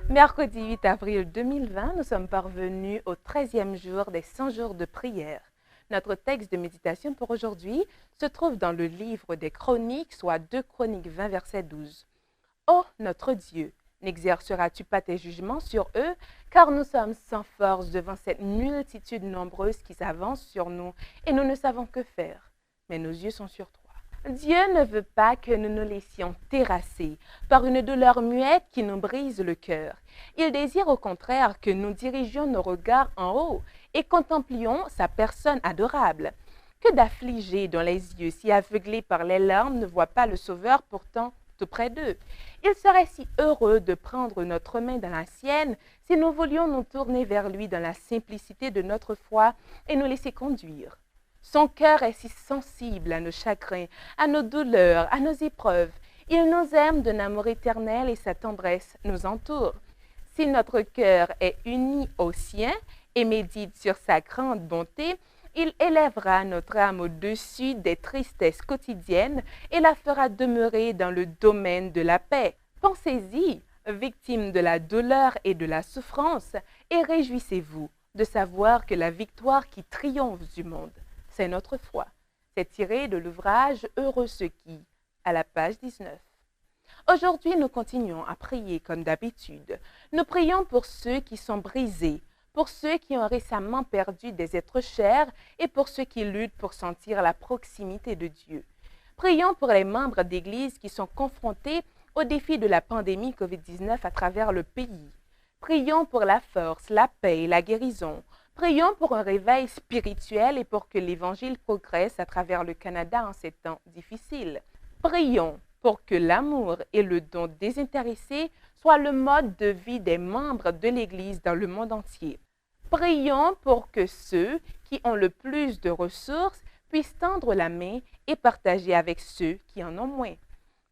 Mercredi 8 avril 2020, nous sommes parvenus au 13e jour des 100 jours de prière. Notre texte de méditation pour aujourd'hui se trouve dans le livre des Chroniques, soit 2 Chroniques 20, verset 12. Ô notre Dieu, n'exerceras-tu pas tes jugements sur eux, car nous sommes sans force devant cette multitude nombreuse qui s'avance sur nous et nous ne savons que faire. Mais nos yeux sont sur toi. Dieu ne veut pas que nous nous laissions terrasser par une douleur muette qui nous brise le cœur. Il désire au contraire que nous dirigions nos regards en haut et contemplions sa personne adorable. Que d'affligés dont les yeux, si aveuglés par les larmes, ne voient pas le Sauveur pourtant tout près d'eux. Il serait si heureux de prendre notre main dans la sienne si nous voulions nous tourner vers lui dans la simplicité de notre foi et nous laisser conduire. Son cœur est si sensible à nos chagrins, à nos douleurs, à nos épreuves. Il nous aime d'un amour éternel et sa tendresse nous entoure. Si notre cœur est uni au sien et médite sur sa grande bonté, il élèvera notre âme au-dessus des tristesses quotidiennes et la fera demeurer dans le domaine de la paix. Pensez-y, victimes de la douleur et de la souffrance, et réjouissez-vous de savoir que la victoire qui triomphe du monde, c'est notre foi. C'est tiré de l'ouvrage Heureux ceux qui, à la page 19. Aujourd'hui, nous continuons à prier comme d'habitude. Nous prions pour ceux qui sont brisés, pour ceux qui ont récemment perdu des êtres chers et pour ceux qui luttent pour sentir la proximité de Dieu. Prions pour les membres d'Église qui sont confrontés au défi de la pandémie COVID-19 à travers le pays. Prions pour la force, la paix et la guérison. Prions pour un réveil spirituel et pour que l'Évangile progresse à travers le Canada en ces temps difficiles. Prions pour que l'amour et le don désintéressé soient le mode de vie des membres de l'Église dans le monde entier. Prions pour que ceux qui ont le plus de ressources puissent tendre la main et partager avec ceux qui en ont moins.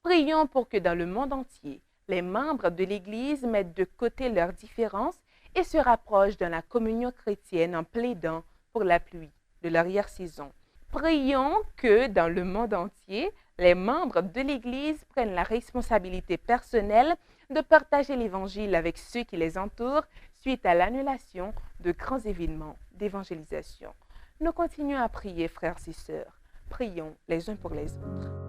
Prions pour que dans le monde entier, les membres de l'Église mettent de côté leurs différences et se rapprochent dans la communion chrétienne en plaidant pour la pluie de l'arrière-saison. Prions que dans le monde entier, les membres de l'Église prennent la responsabilité personnelle de partager l'Évangile avec ceux qui les entourent suite à l'annulation de grands événements d'évangélisation. Nous continuons à prier, frères et sœurs. Prions les uns pour les autres.